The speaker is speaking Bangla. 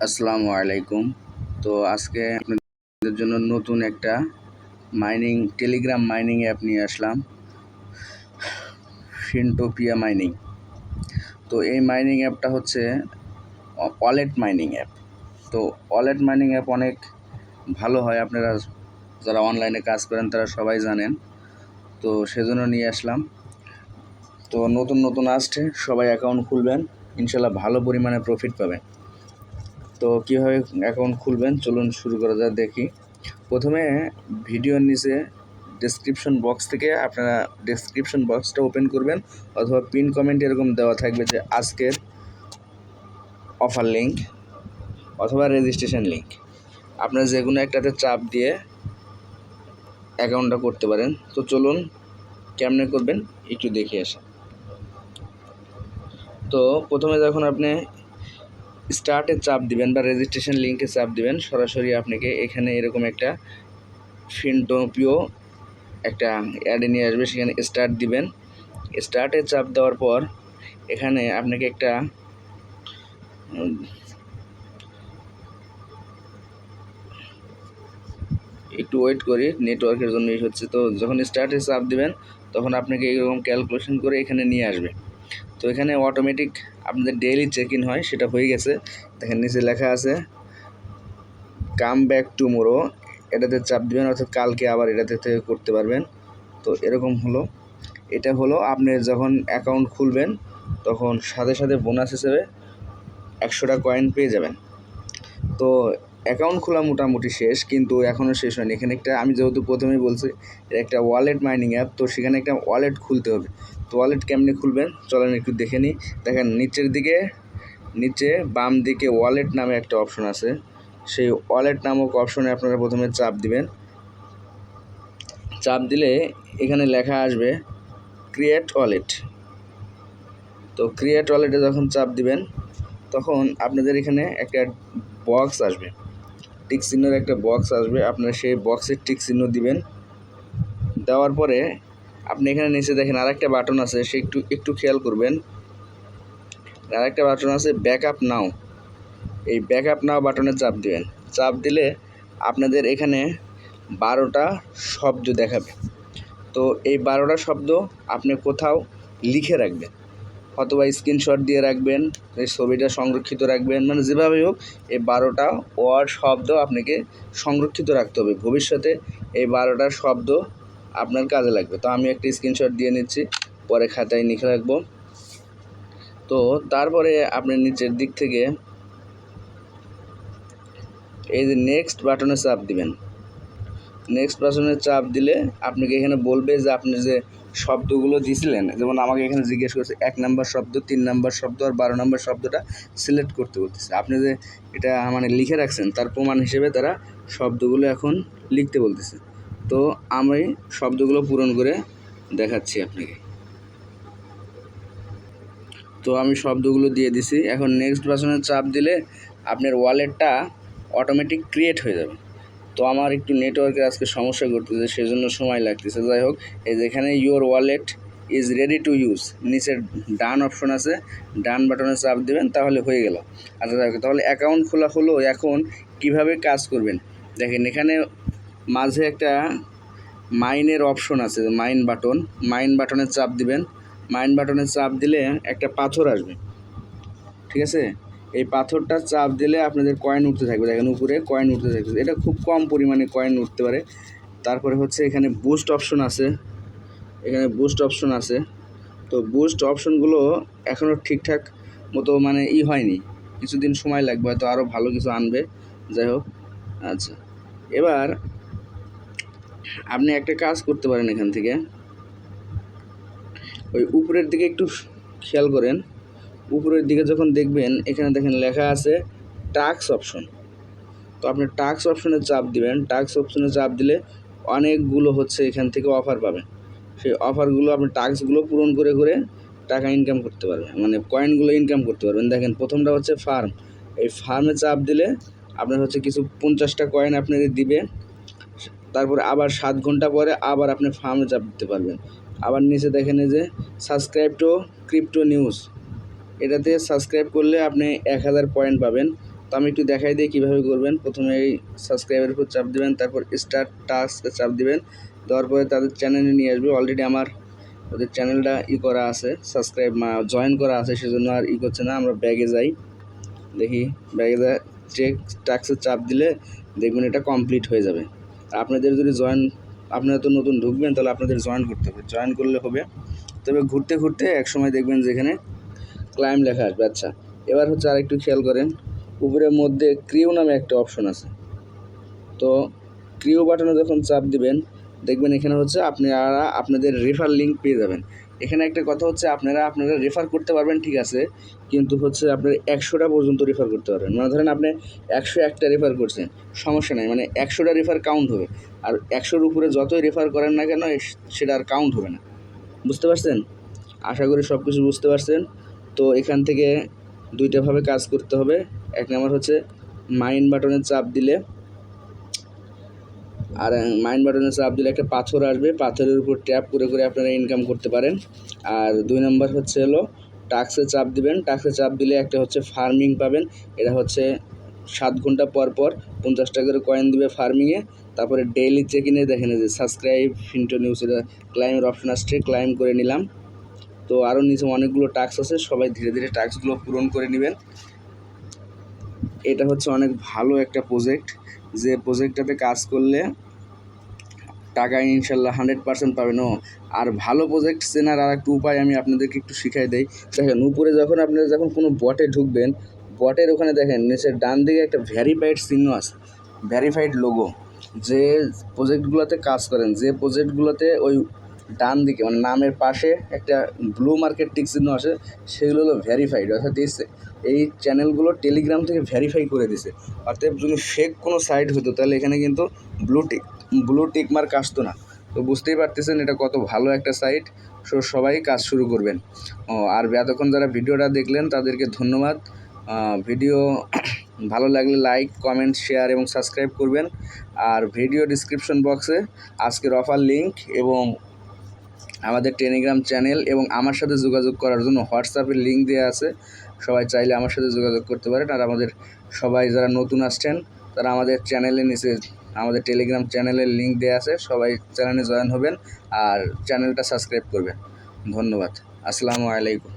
আসসালামু আলাইকুম। তো আজকে আপনাদের জন্য নতুন একটা টেলিগ্রাম মাইনিং অ্যাপ নিয়ে আসলাম, ফিনটোপিয়া মাইনিং। তো এই মাইনিং অ্যাপটা হচ্ছে ওয়ালেট মাইনিং অ্যাপ। তো ওয়ালেট মাইনিং অ্যাপ অনেক ভালো হয়, আপনারা যারা অনলাইনে কাজ করেন তারা সবাই জানেন। তো সেজন্য নিয়ে আসলাম। তো নতুন আসছে, সবাই অ্যাকাউন্ট খুলবেন, ইনশাল্লাহ ভালো পরিমাণে প্রফিট পাবেন। তো কীভাবে অ্যাকাউন্ট খুলবেন চলুন শুরু করা যাক। দেখি, প্রথমে ভিডিওর নিচে ডেসক্রিপশন বক্স থেকে আপনারা ডেসক্রিপশন বক্সটা ওপেন করবেন, অথবা পিন কমেন্ট এরকম দেওয়া থাকবে যে আজকের অফার লিঙ্ক অথবা রেজিস্ট্রেশন লিঙ্ক। আপনারা যে কোনো একটাতে চাপ দিয়ে অ্যাকাউন্টটা করতে পারেন। তো চলুন কেমনে করবেন একটু দেখে আসেন। তো প্রথমে যখন আপনি স্টার্টে চাপ দিবেন বা রেজিস্ট্রেশন লিঙ্কে চাপ দিবেন, সরাসরি আপনাকে এখানে এরকম একটা ফিনটোপিও একটা অ্যাডে নিয়ে আসবে। সেখানে স্টার্ট দিবেন। স্টার্টে চাপ দেওয়ার পর এখানে আপনাকে একটা একটু ওয়েট করি, নেটওয়ার্কের জন্য হচ্ছে। তো যখন স্টার্টে চাপ দিবেন তখন আপনাকে এরকম ক্যালকুলেশন করে এখানে নিয়ে আসবে। তো এখানে অটোমেটিক আপনাদের ডেইলি চেক ইন হয়, সেটা হয়ে গেছে। দেখেন নিচে লেখা আছে কাম ব্যাক টুমোরো, এটাতে চাপ দিবেন, অর্থাৎ কালকে আবার এটাতে থেকে করতে পারবেন। তো এরকম হলো, এটা হলো আপনি যখন অ্যাকাউন্ট খুলবেন তখন সাথে সাথে বোনাস হিসেবে 100টা কয়েন পেয়ে যাবেন। তো অ্যাকাউন্ট খোলা মোটামুটি শেষ, কিন্তু এখনও শেষ হয়নি। এখানে একটা, আমি যেহেতু প্রথমেই বলছি এটা একটা ওয়ালেট মাইনিং অ্যাপ, তো সেখানে একটা ওয়ালেট খুলতে হবে। তো ওয়ালেট কেমনে খুলবেন চলেন একটু দেখে নিই। দেখেন নিচে বাম দিকে ওয়ালেট নামে একটা অপশন আছে, সেই ওয়ালেট নামক অপশনে আপনারা প্রথমে চাপ দিবেন। চাপ দিলে এখানে লেখা আসবে ক্রিয়েট ওয়ালেট। তো ক্রিয়েট ওয়ালেটে যখন চাপ দিবেন তখন আপনাদের এখানে একটা বক্স আসবে, টিক চিহ্নের একটা বক্স আসবে। আপনারা সেই বক্সের টিক চিহ্ন দিবেন। দেওয়ার পরে আপনি এখানে নিচে দেখেন আরেকটা বাটন আছে, সে একটু খেয়াল করবেন। আরেকটা বাটন আছে ব্যাকআপ নাও, এই ব্যাকআপ নাও বাটনে চাপ দিবেন। চাপ দিলে আপনাদের এখানে 12টা শব্দ দেখাবে। তো এই 12টা শব্দ আপনি কোথাও লিখে রাখবেন, অথবা স্ক্রিনশট দিয়ে রাখবেন, এই ছবিটা সংরক্ষিত রাখবেন, মানে যেভাবে হোক এই 12টা ওয়ার্ড শব্দ আপনাকে সংরক্ষিত রাখতে হবে। ভবিষ্যতে এই 12টা শব্দ আপনার কাজে লাগবে। তো আমি একটা স্ক্রিনশট দিয়ে নিচ্ছি, পরে খাতায় লিখে রাখবো। তো তারপরে আপনি নিচের দিক থেকে এই যে নেক্সট বাটনে চাপ দিবেন। নেক্সট বাটনে চাপ দিলে আপনাকে এখানে বলবে যে আপনি যে শব্দগুলো দিয়েছিলেন, যেমন আমাকে এখানে জিজ্ঞেস করছে 1 নম্বর শব্দ, 3 নম্বর শব্দ আর 12 নম্বর শব্দটা সিলেক্ট করতে বলতেছে। আপনি যে এটা মানে লিখে রাখছেন তার প্রমাণ হিসেবে তারা শব্দগুলো এখন লিখতে বলতেছে। তো আমি শব্দগুলো পূরণ করে দেখাচ্ছি আপনাকে। তো আমি শব্দগুলো দিয়ে দিছি। এখন নেক্সট বাটনে চাপ দিলে আপনার ওয়ালেটটা অটোমেটিক ক্রিয়েট হয়ে যাবে। তো আমার একটু নেটওয়ার্কের আজকে সমস্যা করতেছে, সেজন্য সময় লাগতেছে। যাই হোক, এই যেখানে your wallet is ready to use, নিচের ডান অপশন আছে, ডান বাটনে চাপ দেবেন, তাহলে হয়ে গেল। আচ্ছা তাহলে অ্যাকাউন্ট খোলা হলো। এখন কিভাবে কাজ করবেন দেখেন, এখানে মাঝে একটা মাইনের অপশন আছে, মাইন বাটনে চাপ দিবেন। মাইন বাটনে চাপ দিলে একটা পাথর আসবে, ঠিক আছে? এই পাথরটা চাপ দিলে আপনাদের কয়েন উঠতে থাকবে। দেখেন উপরে কয়েন উঠতে থাকবে, এটা খুব কম পরিমাণে কয়েন উঠতে পারে। তারপরে হচ্ছে এখানে বুস্ট অপশন আছে, তো বুস্ট অপশনগুলো এখনও ঠিকঠাক মতো মানে হয়নি, কিছুদিন সময় লাগবে, হয়তো আরও ভালো কিছু আনবে। যাই হোক, আচ্ছা এবার আপনি একটা কাজ করতে পারেন। এখান থেকে ওই উপরের দিকে একটু খেয়াল করেন। উপরের দিকে যখন দেখবেন এখানে দেখেন লেখা আছে টাস্ক অপশন। তো আপনি টাস্ক অপশনে চাপ দিবেন। টাস্ক অপশনে চাপ দিলে অনেকগুলো হচ্ছে এখান থেকে অফার পাবেন। সেই অফারগুলো আপনি টাস্কগুলো পূরণ করে করে টাকা ইনকাম করতে পারবেন, মানে কয়েনগুলো ইনকাম করতে পারবেন। দেখেন প্রথমটা হচ্ছে ফার্ম। এই ফার্মে চাপ দিলে আপনার হচ্ছে কিছু 50টা কয়েন আপনাদের দিবে। তারপরে আবার 7 ঘন্টা পরে আবার আপনি ফার্মে চাপ দিতে পারবেন। আবার নিচে দেখেন এই যে সাবস্ক্রাইব টু ক্রিপ্টো নিউজ, এটাতে সাবস্ক্রাইব করলে আপনি 1000 পয়েন্ট পাবেন। তো আমি একটু দেখাই দিই কীভাবে করবেন। প্রথমে এই সাবস্ক্রাইবের উপর চাপ দিবেন, তারপর স্টার্ট টাস্কে চাপ দিবেন, দেওয়ার পরে তাদের চ্যানেলে নিয়ে আসবে। অলরেডি আমার ওদের চ্যানেলটা করা আছে, সাবস্ক্রাইব জয়েন করা আছে, সেজন্য আর করছে না। আমরা ব্যাগে যাই, দেখি ব্যাগে যা চেক টাস্কে চাপ দিলে দেখবেন এটা কমপ্লিট হয়ে যাবে। আপনাদের যদি আপনারা তো নতুন ঢুকবেন, তাহলে আপনাদের জয়েন করতে হবে, জয়েন করলে হবে। তবে ঘুরতে ঘুরতে একসময় দেখবেন যেখানে ক্লাইম লেখা আসবে। আচ্ছা, এবার হচ্ছে আরেকটু খেয়াল করেন, উপরের মধ্যে ক্রিউ নামে একটা অপশন আছে। তো ক্রিউ বাটনে যখন চাপ দিবেন, দেখবেন এখানে হচ্ছে আপনারা আপনাদের রেফার লিঙ্ক পেয়ে যাবেন। এখানে একটা কথা হচ্ছে, আপনারা রেফার করতে পারবেন, ঠিক আছে, কিন্তু হচ্ছে আপনার 100টা পর্যন্ত রেফার করতে পারবেন। মানে ধরেন আপনি 101টা রেফার করছেন, সমস্যা নেই, মানে 100টা রেফার কাউন্ট হবে। আর 100-র উপরে যতই রেফার করেন না কেন, সেটা আর কাউন্ট হবে না। বুঝতে পারছেন? আশা করি সব কিছু বুঝতে পারছেন। তো এখান থেকে দুইটাভাবে কাজ করতে হবে। এক নম্বর হচ্ছে মাইন বাটনে চাপ দিলে, আর মাইন বাটনে চাপ দিলে একটা পাথর আসবে, পাথরের উপর ট্যাপ করে করে আপনারা ইনকাম করতে পারেন। আর 2 নম্বর হচ্ছে হলো টাস্কে চাপ দিবেন, টাস্কে চাপ দিলে একটা হচ্ছে ফার্মিং পাবেন। এটা হচ্ছে 7 ঘন্টা পর পর 50 টাকা করে কয়েন দিবে ফার্মিংয়ে। তারপরে ডেইলি চেক ইনে দেখেন যে সাবস্ক্রাইব ফিন্টো নিউজ, এটা ক্লাইমের অপশন আসছে, ক্লাইম করে নিলাম। তো আরও নিচে অনেকগুলো টাস্ক আছে, সবাই ধীরে ধীরে টাস্কগুলো পূরণ করে নেবেন। এটা হচ্ছে অনেক ভালো একটা প্রজেক্ট, যে প্রজেক্টটাতে কাজ করলে টাকা ইনশাল্লাহ 100% পাবেন। আর ভালো প্রজেক্ট চেনার আর একটা উপায় আমি আপনাদেরকে একটু শিখাই দিই। দেখেন, উপরে যখন আপনারা কোনো বটে ঢুকবেন, বটের ওখানে দেখেন নিচের ডান দিকে একটা ভ্যারিফাইড চিহ্ন আছে, ভ্যারিফাইড লোগো। যে প্রজেক্টগুলোতে কাজ করেন, যে প্রজেক্টগুলোতে ওই ডান দিকে মানে নামের পাশে একটা ব্লু মার্কেট টিক চিহ্ন আসে, সেগুলো হলো ভ্যারিফাইড। অর্থাৎ এই চ্যানেলগুলো টেলিগ্রাম থেকে ভ্যারিফাই করে দিছে। অর্থাৎ যদি ফেক কোনো সাইট হতো, তাহলে এখানে কিন্তু ব্লু টিক মার্ক আসতো না। তো বুঝতেই পারতেছেন এটা কত ভালো একটা সাইট। সবাই কাজ শুরু করবেন। আর এতক্ষণ যারা ভিডিওটা দেখলেন তাদেরকে ধন্যবাদ। ভিডিও ভালো লাগলে লাইক, কমেন্ট, শেয়ার এবং সাবস্ক্রাইব করবেন। আর ভিডিও ডিসক্রিপশন বক্সে আজকের অফার লিঙ্ক এবং আমাদের টেলিগ্রাম চ্যানেল এবং আমার সাথে যোগাযোগ করার জন্য হোয়াটসঅ্যাপের লিঙ্ক দেওয়া আছে। সবাই চাইলে আমার সাথে যোগাযোগ করতে পারেন। আর আমাদের সবাই যারা নতুন আসছেন, তারা আমাদের চ্যানেলের নিচে আমাদের টেলিগ্রাম চ্যানেলের লিঙ্ক দেওয়া আছে, সবাই চ্যানেলে জয়েন হবেন আর চ্যানেলটা সাবস্ক্রাইব করবেন। ধন্যবাদ। আসসালামু আলাইকুম।